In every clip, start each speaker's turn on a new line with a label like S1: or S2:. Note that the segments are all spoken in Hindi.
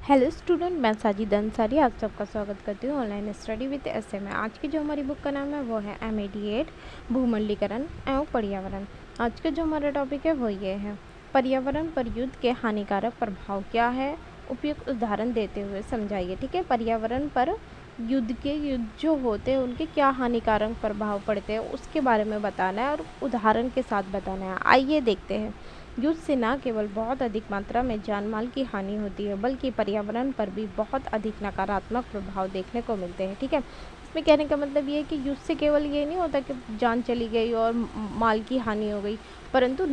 S1: हेलो स्टूडेंट, मैं साजिद अंसारी आप सबका स्वागत करती हूँ ऑनलाइन स्टडी विद एसए में। आज की जो हमारी बुक का नाम है वो है M88 भूमंडलीकरण एवं पर्यावरण। आज का जो हमारा टॉपिक है वो ये है, पर्यावरण पर युद्ध के हानिकारक प्रभाव क्या है, उपयुक्त उदाहरण देते हुए समझाइए। ठीक है, पर्यावरण पर युद्ध जो होते हैं उनके क्या हानिकारक प्रभाव पड़ते हैं उसके बारे में बताना है और उदाहरण के साथ बताना है। आइए देखते हैं। युद्ध से न केवल बहुत अधिक मात्रा में जान माल की हानि होती है बल्कि पर्यावरण पर भी बहुत अधिक नकारात्मक प्रभाव देखने को मिलते हैं। ठीक है, इसमें कहने का मतलब ये है कि युद्ध से केवल ये नहीं होता कि जान चली गई और माल की हानि हो गई, परंतु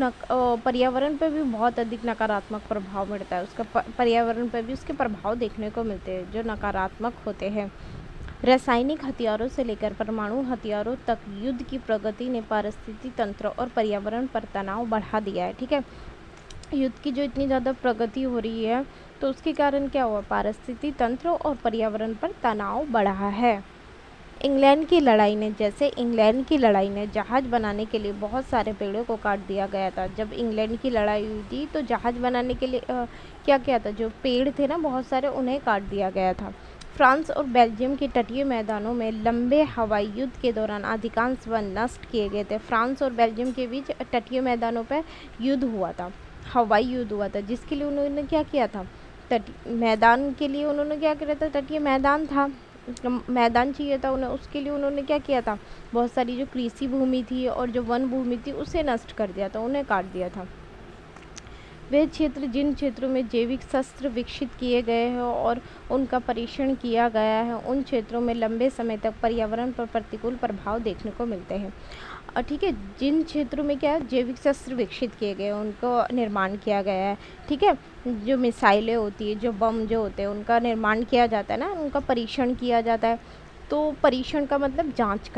S1: पर्यावरण पर भी बहुत अधिक नकारात्मक प्रभाव मिलता है। उसका पर्यावरण पर भी उसके प्रभाव देखने को मिलते हैं जो नकारात्मक होते हैं। रासायनिक हथियारों से लेकर परमाणु हथियारों तक युद्ध की प्रगति ने पारिस्थितिक तंत्र और पर्यावरण पर तनाव बढ़ा दिया है। ठीक है, युद्ध की जो इतनी ज़्यादा प्रगति हो रही है तो उसके कारण क्या हुआ, पारिस्थितिक तंत्र और पर्यावरण पर तनाव बढ़ा है। इंग्लैंड की लड़ाई ने जहाज़ बनाने के लिए बहुत सारे पेड़ों को काट दिया गया था। जब इंग्लैंड की लड़ाई हुई थी तो जहाज़ बनाने के लिए क्या किया था, जो पेड़ थे ना बहुत सारे उन्हें काट दिया गया था। फ्रांस और बेल्जियम के तटीय मैदानों में लंबे हवाई युद्ध के दौरान अधिकांश वन नष्ट किए गए थे। फ्रांस और बेल्जियम के बीच तटीय मैदानों पर युद्ध हुआ था, हवाई युद्ध हुआ था, जिसके लिए उन्होंने क्या किया था, मैदान के लिए उन्होंने क्या किया था, तटीय मैदान था, मैदान चाहिए था उन्हें, उसके लिए उन्होंने क्या किया था, बहुत सारी जो कृषि भूमि थी और जो वन भूमि थी उसे नष्ट कर दिया था, उन्हें काट दिया था। वे क्षेत्र जिन क्षेत्रों में जैविक शस्त्र विकसित किए गए हैं और उनका परीक्षण किया गया है उन क्षेत्रों में लंबे समय तक पर्यावरण पर प्रतिकूल प्रभाव देखने को मिलते हैं। ठीक है, जिन क्षेत्रों में क्या है, जैविक शस्त्र विकसित किए गए उनको निर्माण किया गया है। ठीक है, जो मिसाइलें होती है, जो बम जो होते हैं उनका निर्माण किया जाता है ना, उनका परीक्षण किया जाता है। तो परीक्षण का मतलब जांच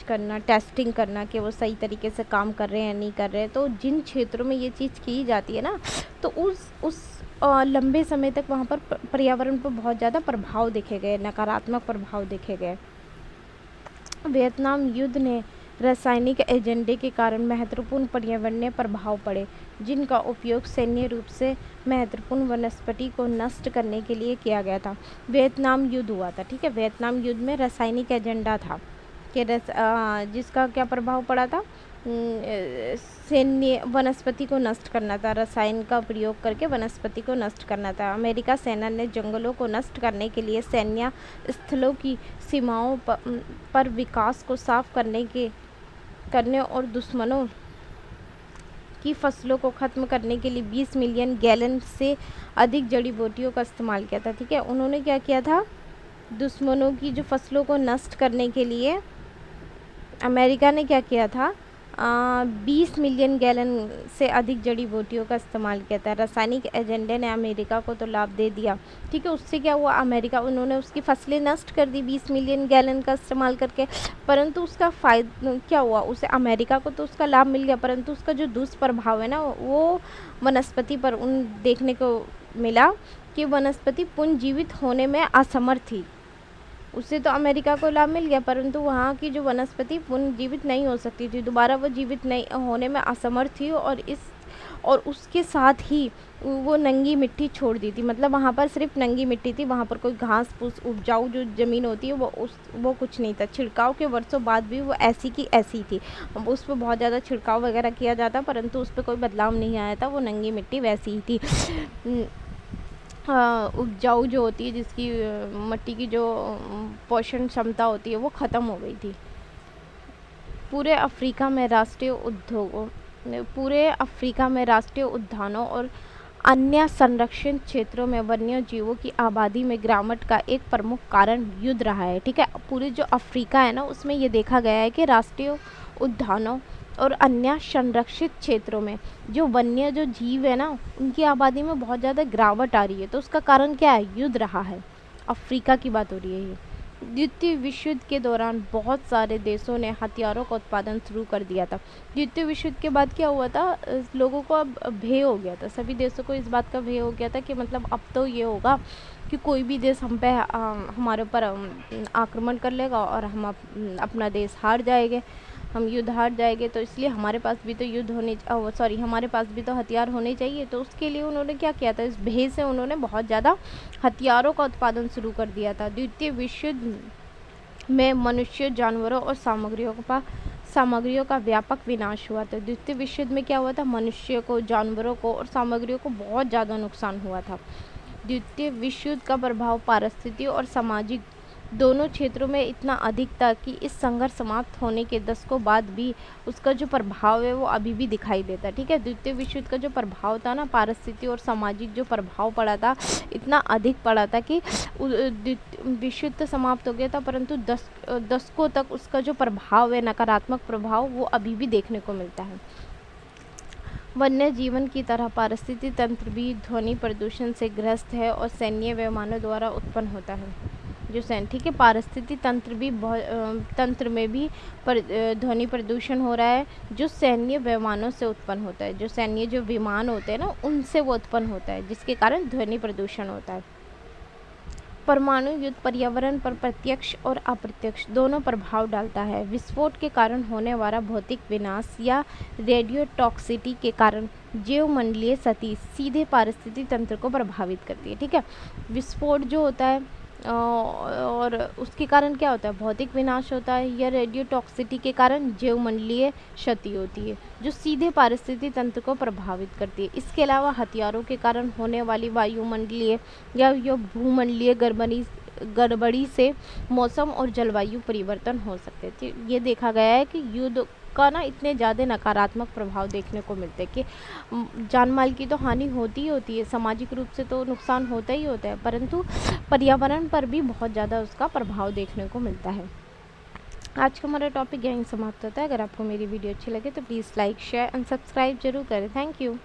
S1: करना, टेस्टिंग करना कि वो सही तरीके से काम कर रहे हैं या नहीं कर रहे हैं। तो जिन क्षेत्रों में ये चीज़ की जाती है ना, तो उस लंबे समय तक वहाँ पर पर्यावरण पर बहुत ज़्यादा प्रभाव देखे गए, नकारात्मक प्रभाव देखे गए। वियतनाम युद्ध ने रासायनिक एजेंडे के कारण महत्वपूर्ण पर्यावरणीय प्रभाव पड़े, जिनका उपयोग सैन्य रूप से महत्वपूर्ण वनस्पति को नष्ट करने के लिए किया गया था। वियतनाम युद्ध हुआ था। ठीक है, वियतनाम युद्ध में रासायनिक एजेंडा था कि जिसका क्या प्रभाव पड़ा था, सैन्य वनस्पति को नष्ट करना था, रसायन का प्रयोग करके वनस्पति को नष्ट करना था। अमेरिका सेना ने जंगलों को नष्ट करने के लिए सैन्य स्थलों की सीमाओं पर विकास को साफ करने और दुश्मनों की फसलों को ख़त्म करने के लिए 20 मिलियन गैलन से अधिक जड़ी बूटियों का इस्तेमाल किया था। ठीक है, उन्होंने क्या किया था, दुश्मनों की जो फसलों को नष्ट करने के लिए अमेरिका ने क्या किया था, 20 मिलियन गैलन से अधिक जड़ी बूटियों का इस्तेमाल किया था। रासायनिक एजेंडे ने अमेरिका को तो लाभ दे दिया। ठीक है, उससे क्या हुआ, उन्होंने उसकी फसलें नष्ट कर दी 20 मिलियन गैलन का इस्तेमाल करके, परंतु उसका फ़ायदा क्या हुआ, उसे अमेरिका को तो उसका लाभ मिल गया, परंतु उसका जो दुष्प्रभाव है ना वो वनस्पति पर देखने को मिला कि वनस्पति पुनर्जीवित होने में असमर्थ थी। उससे तो अमेरिका को लाभ मिल गया, परंतु वहाँ की जो वनस्पति पुनर्जीवित नहीं हो सकती थी, दोबारा वो जीवित नहीं होने में असमर्थ थी और उसके साथ ही वो नंगी मिट्टी छोड़ दी थी। मतलब वहाँ पर सिर्फ नंगी मिट्टी थी, वहाँ पर कोई घास फूस उपजाऊ जो ज़मीन होती है वो कुछ नहीं था। छिड़काव के वर्षों बाद भी वो ऐसी की ऐसी थी, उस पर बहुत ज़्यादा छिड़काव वगैरह किया जाता परंतु उस पर कोई बदलाव नहीं आया था, वो नंगी मिट्टी वैसी ही थी। उपजाऊ जो होती है, जिसकी मिट्टी की जो पोषण क्षमता होती है वो ख़त्म हो गई थी। पूरे अफ्रीका में राष्ट्रीय उद्यानों और अन्य संरक्षित क्षेत्रों में वन्य जीवों की आबादी में गिरावट का एक प्रमुख कारण युद्ध रहा है। ठीक है, पूरे जो अफ्रीका है ना उसमें ये देखा गया है कि राष्ट्रीय उद्यानों और अन्य संरक्षित क्षेत्रों में जो वन्य जो जीव है ना उनकी आबादी में बहुत ज़्यादा गिरावट आ रही है। तो उसका कारण क्या है, युद्ध रहा है। अफ्रीका की बात हो रही है ये। द्वितीय विश्व युद्ध के दौरान बहुत सारे देशों ने हथियारों का उत्पादन शुरू कर दिया था। द्वितीय विश्व युद्ध के बाद क्या हुआ था, लोगों को अब भय हो गया था, सभी देशों को इस बात का भय हो गया था कि मतलब अब तो ये होगा कि कोई भी देश हम पे हमारे ऊपर आक्रमण कर लेगा और हम अपना देश हार जाएंगे। हम युद्ध हार जाएंगे, तो इसलिए हमारे पास भी तो हमारे पास भी तो हथियार होने चाहिए। तो उसके लिए उन्होंने क्या किया था, इस भय से उन्होंने बहुत ज़्यादा हथियारों का उत्पादन शुरू कर दिया था। द्वितीय विश्व युद्ध में मनुष्य, जानवरों और सामग्रियों का व्यापक विनाश हुआ था। द्वितीय विश्व युद्ध में क्या हुआ था, मनुष्य को, जानवरों को और सामग्रियों को बहुत ज़्यादा नुकसान हुआ था। द्वितीय विश्व युद्ध का प्रभाव पारिस्थितिक और सामाजिक दोनों क्षेत्रों में इतना अधिक था कि इस संघर्ष समाप्त होने के दशकों बाद भी उसका जो प्रभाव है वो अभी भी दिखाई देता है। ठीक है, द्वितीय विश्व युद्ध का जो प्रभाव था ना, पारिस्थितिक और सामाजिक जो प्रभाव पड़ा था, इतना अधिक पड़ा था कि विश्व युद्ध समाप्त हो गया था, परंतु दशकों तक उसका जो प्रभाव है, नकारात्मक प्रभाव, वो अभी भी देखने को मिलता है। वन्य जीवन की तरह पारिस्थितिक तंत्र भी ध्वनि प्रदूषण से ग्रस्त है और सैन्य विमानों द्वारा उत्पन्न होता है। ठीक है, पारिस्थितिक तंत्र में भी ध्वनि प्रदूषण हो रहा है, जो सैन्य विमानों से उत्पन्न होता है। जो सैन्य जो विमान होते हैं ना, उनसे वो उत्पन्न होता है, जिसके कारण ध्वनि प्रदूषण होता है। परमाणु युद्ध पर्यावरण पर प्रत्यक्ष और अप्रत्यक्ष दोनों प्रभाव डालता है। विस्फोट के कारण होने वाला भौतिक विनाश या रेडियोटॉक्सिटी के कारण जीवमंडलीय क्षति सीधे पारिस्थितिक तंत्र को प्रभावित करती है। ठीक है, विस्फोट जो होता है और उसके कारण क्या होता है, भौतिक विनाश होता है, या रेडियोटॉक्सिटी के कारण जीवमंडलीय क्षति होती है, जो सीधे पारिस्थितिक तंत्र को प्रभावित करती है। इसके अलावा हथियारों के कारण होने वाली वायुमंडलीय या भूमंडलीय गड़बड़ी से मौसम और जलवायु परिवर्तन हो सकते हैं। ये देखा गया है कि युद्ध का ना इतने ज़्यादा नकारात्मक प्रभाव देखने को मिलते हैं कि जान माल की तो हानि होती ही होती है, सामाजिक रूप से तो नुकसान होता ही होता है, परंतु पर्यावरण पर भी बहुत ज़्यादा उसका प्रभाव देखने को मिलता है। आज का हमारा टॉपिक यहीं समाप्त होता है। अगर आपको मेरी वीडियो अच्छी लगे तो please like, share and subscribe जरूर करें। Thank you.